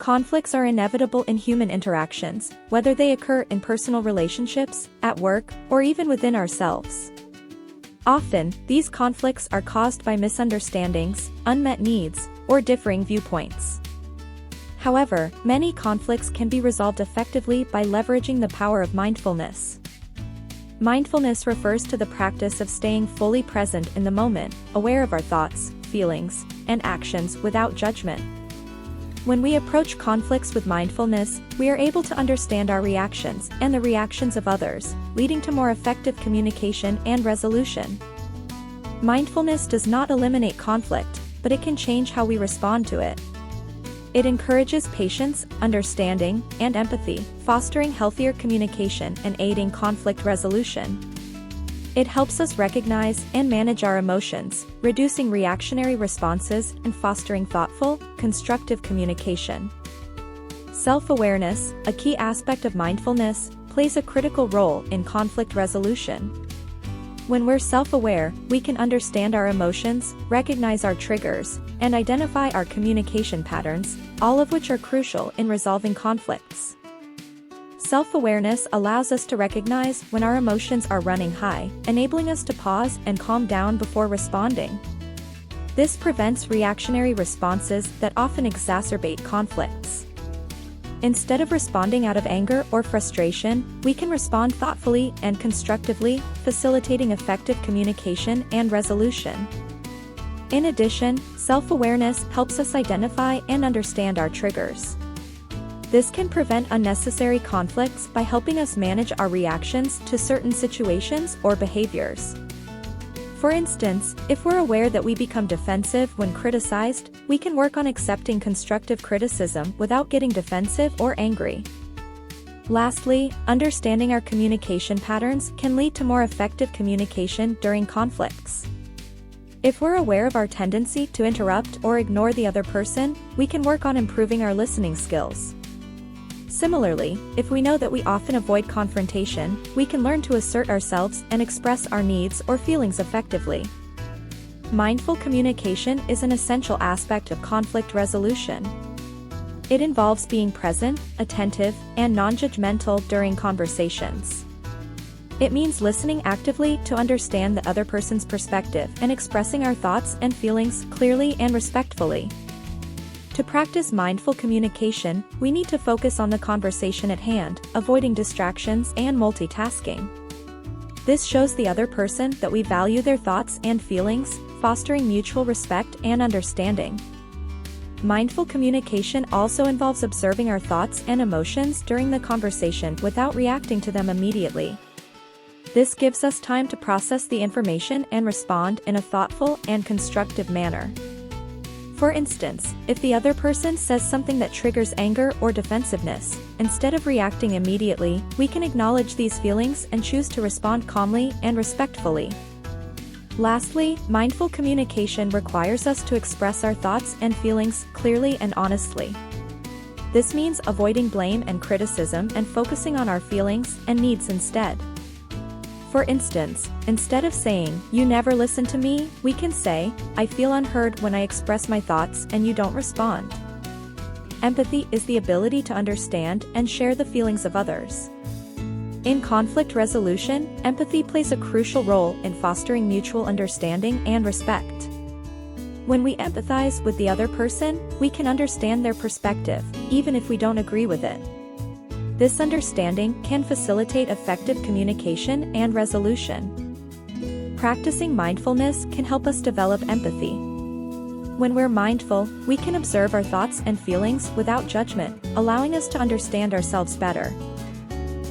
Conflicts are inevitable in human interactions, whether they occur in personal relationships, at work, or even within ourselves. Often, these conflicts are caused by misunderstandings, unmet needs, or differing viewpoints. However, many conflicts can be resolved effectively by leveraging the power of mindfulness. Mindfulness refers to the practice of staying fully present in the moment, aware of our thoughts, feelings, and actions without judgment. When we approach conflicts with mindfulness, we are able to understand our reactions and the reactions of others, leading to more effective communication and resolution. Mindfulness does not eliminate conflict, but it can change how we respond to it. It encourages patience, understanding, and empathy, fostering healthier communication and aiding conflict resolution. It helps us recognize and manage our emotions, reducing reactionary responses and fostering thoughtful, constructive communication. Self-awareness, a key aspect of mindfulness, plays a critical role in conflict resolution. When we're self-aware, we can understand our emotions, recognize our triggers, and identify our communication patterns, all of which are crucial in resolving conflicts. Self-awareness allows us to recognize when our emotions are running high, enabling us to pause and calm down before responding. This prevents reactionary responses that often exacerbate conflicts. Instead of responding out of anger or frustration, we can respond thoughtfully and constructively, facilitating effective communication and resolution. In addition, self-awareness helps us identify and understand our triggers. This can prevent unnecessary conflicts by helping us manage our reactions to certain situations or behaviors. For instance, if we're aware that we become defensive when criticized, we can work on accepting constructive criticism without getting defensive or angry. Lastly, understanding our communication patterns can lead to more effective communication during conflicts. If we're aware of our tendency to interrupt or ignore the other person, we can work on improving our listening skills. Similarly, if we know that we often avoid confrontation, we can learn to assert ourselves and express our needs or feelings effectively. Mindful communication is an essential aspect of conflict resolution. It involves being present, attentive, and non-judgmental during conversations. It means listening actively to understand the other person's perspective and expressing our thoughts and feelings clearly and respectfully. To practice mindful communication, we need to focus on the conversation at hand, avoiding distractions and multitasking. This shows the other person that we value their thoughts and feelings, fostering mutual respect and understanding. Mindful communication also involves observing our thoughts and emotions during the conversation without reacting to them immediately. This gives us time to process the information and respond in a thoughtful and constructive manner. For instance, if the other person says something that triggers anger or defensiveness, instead of reacting immediately, we can acknowledge these feelings and choose to respond calmly and respectfully. Lastly, mindful communication requires us to express our thoughts and feelings clearly and honestly. This means avoiding blame and criticism and focusing on our feelings and needs instead. For instance, instead of saying, "You never listen to me," we can say, "I feel unheard when I express my thoughts and you don't respond." Empathy is the ability to understand and share the feelings of others. In conflict resolution, empathy plays a crucial role in fostering mutual understanding and respect. When we empathize with the other person, we can understand their perspective, even if we don't agree with it. This understanding can facilitate effective communication and resolution. Practicing mindfulness can help us develop empathy. When we're mindful, we can observe our thoughts and feelings without judgment, allowing us to understand ourselves better.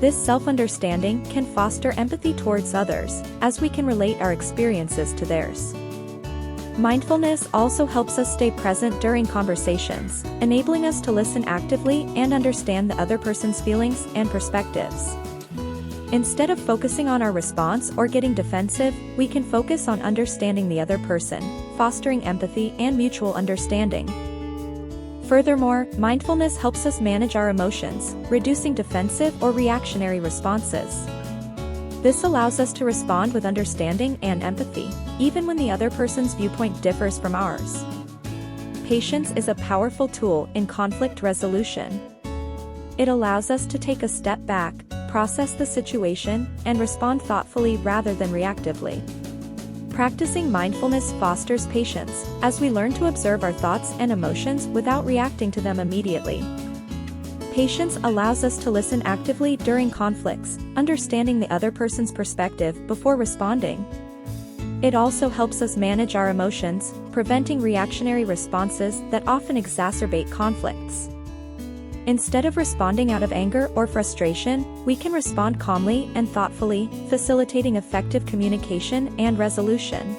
This self-understanding can foster empathy towards others, as we can relate our experiences to theirs. Mindfulness also helps us stay present during conversations, enabling us to listen actively and understand the other person's feelings and perspectives. Instead of focusing on our response or getting defensive, we can focus on understanding the other person, fostering empathy and mutual understanding. Furthermore, mindfulness helps us manage our emotions, reducing defensive or reactionary responses. This allows us to respond with understanding and empathy, even when the other person's viewpoint differs from ours. Patience is a powerful tool in conflict resolution. It allows us to take a step back, process the situation, and respond thoughtfully rather than reactively. Practicing mindfulness fosters patience, as we learn to observe our thoughts and emotions without reacting to them immediately. Patience allows us to listen actively during conflicts, understanding the other person's perspective before responding. It also helps us manage our emotions, preventing reactionary responses that often exacerbate conflicts. Instead of responding out of anger or frustration, we can respond calmly and thoughtfully, facilitating effective communication and resolution.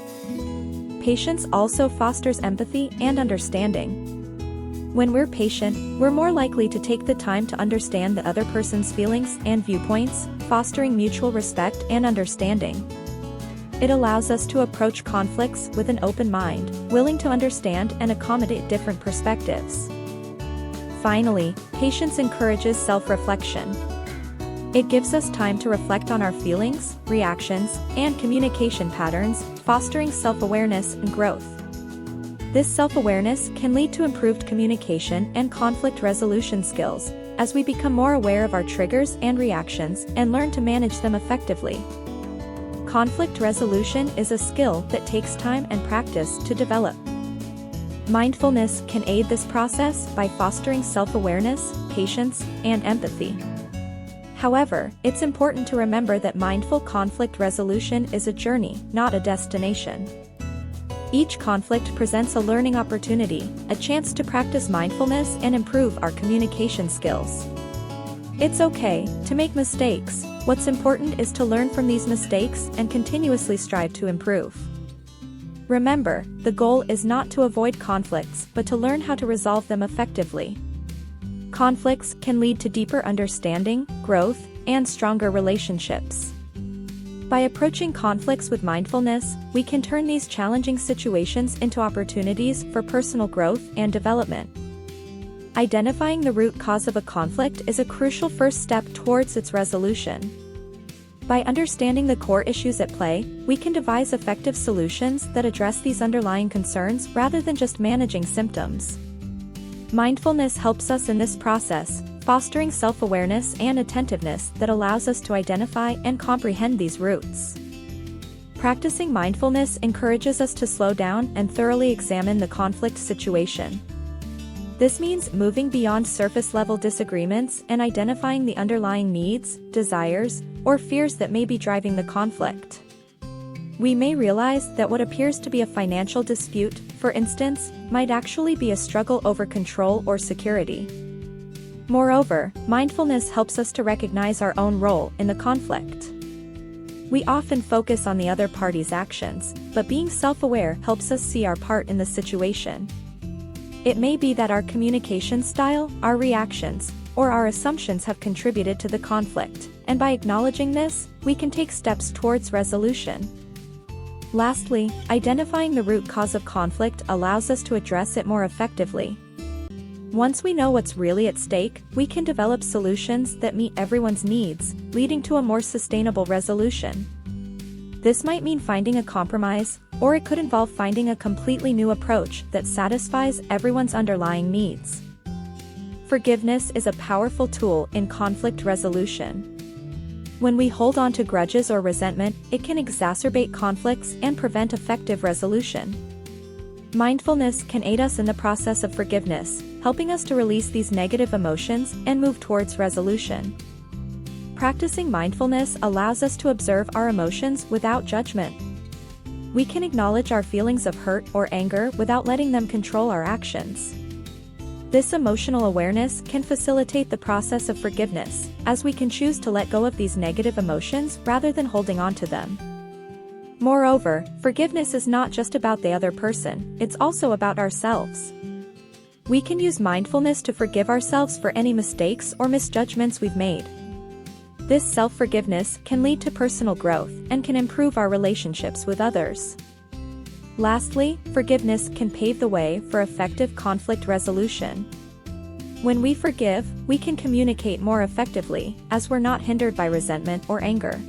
Patience also fosters empathy and understanding. When we're patient, we're more likely to take the time to understand the other person's feelings and viewpoints, fostering mutual respect and understanding. It allows us to approach conflicts with an open mind, willing to understand and accommodate different perspectives. Finally, patience encourages self-reflection. It gives us time to reflect on our feelings, reactions, and communication patterns, fostering self-awareness and growth. This self-awareness can lead to improved communication and conflict resolution skills, as we become more aware of our triggers and reactions and learn to manage them effectively. Conflict resolution is a skill that takes time and practice to develop. Mindfulness can aid this process by fostering self-awareness, patience, and empathy. However, it's important to remember that mindful conflict resolution is a journey, not a destination. Each conflict presents a learning opportunity, a chance to practice mindfulness and improve our communication skills. It's okay to make mistakes. What's important is to learn from these mistakes and continuously strive to improve. Remember, the goal is not to avoid conflicts but to learn how to resolve them effectively. Conflicts can lead to deeper understanding, growth, and stronger relationships. By approaching conflicts with mindfulness, we can turn these challenging situations into opportunities for personal growth and development. Identifying the root cause of a conflict is a crucial first step towards its resolution. By understanding the core issues at play, we can devise effective solutions that address these underlying concerns rather than just managing symptoms. Mindfulness helps us in this process, fostering self-awareness and attentiveness that allows us to identify and comprehend these roots. Practicing mindfulness encourages us to slow down and thoroughly examine the conflict situation. This means moving beyond surface-level disagreements and identifying the underlying needs, desires, or fears that may be driving the conflict. We may realize that what appears to be a financial dispute, for instance, might actually be a struggle over control or security. Moreover, mindfulness helps us to recognize our own role in the conflict. We often focus on the other party's actions, but being self-aware helps us see our part in the situation. It may be that our communication style, our reactions, or our assumptions have contributed to the conflict, and by acknowledging this, we can take steps towards resolution. Lastly, identifying the root cause of conflict allows us to address it more effectively. Once we know what's really at stake, we can develop solutions that meet everyone's needs, leading to a more sustainable resolution. This might mean finding a compromise, or it could involve finding a completely new approach that satisfies everyone's underlying needs. Forgiveness is a powerful tool in conflict resolution. When we hold on to grudges or resentment, it can exacerbate conflicts and prevent effective resolution. Mindfulness can aid us in the process of forgiveness, helping us to release these negative emotions and move towards resolution. Practicing mindfulness allows us to observe our emotions without judgment. We can acknowledge our feelings of hurt or anger without letting them control our actions. This emotional awareness can facilitate the process of forgiveness, as we can choose to let go of these negative emotions rather than holding on to them. Moreover, forgiveness is not just about the other person, it's also about ourselves. We can use mindfulness to forgive ourselves for any mistakes or misjudgments we've made. This self-forgiveness can lead to personal growth and can improve our relationships with others. Lastly, forgiveness can pave the way for effective conflict resolution. When we forgive, we can communicate more effectively, as we're not hindered by resentment or anger.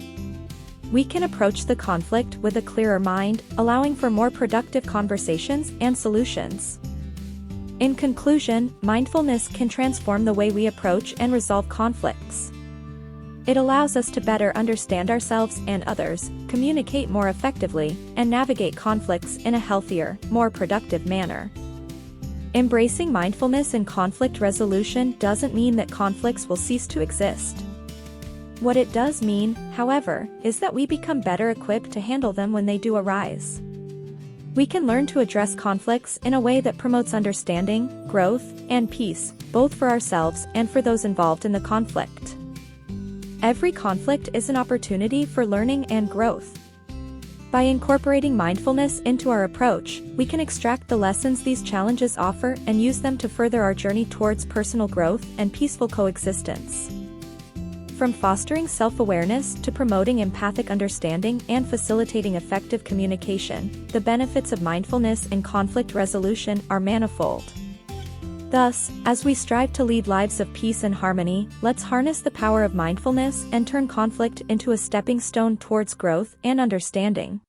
We can approach the conflict with a clearer mind, allowing for more productive conversations and solutions. In conclusion, mindfulness can transform the way we approach and resolve conflicts. It allows us to better understand ourselves and others, communicate more effectively, and navigate conflicts in a healthier, more productive manner. Embracing mindfulness in conflict resolution doesn't mean that conflicts will cease to exist. What it does mean, however, is that we become better equipped to handle them when they do arise. We can learn to address conflicts in a way that promotes understanding, growth, and peace, both for ourselves and for those involved in the conflict. Every conflict is an opportunity for learning and growth. By incorporating mindfulness into our approach, we can extract the lessons these challenges offer and use them to further our journey towards personal growth and peaceful coexistence. From fostering self-awareness to promoting empathic understanding and facilitating effective communication, the benefits of mindfulness in conflict resolution are manifold. Thus, as we strive to lead lives of peace and harmony, let's harness the power of mindfulness and turn conflict into a stepping stone towards growth and understanding.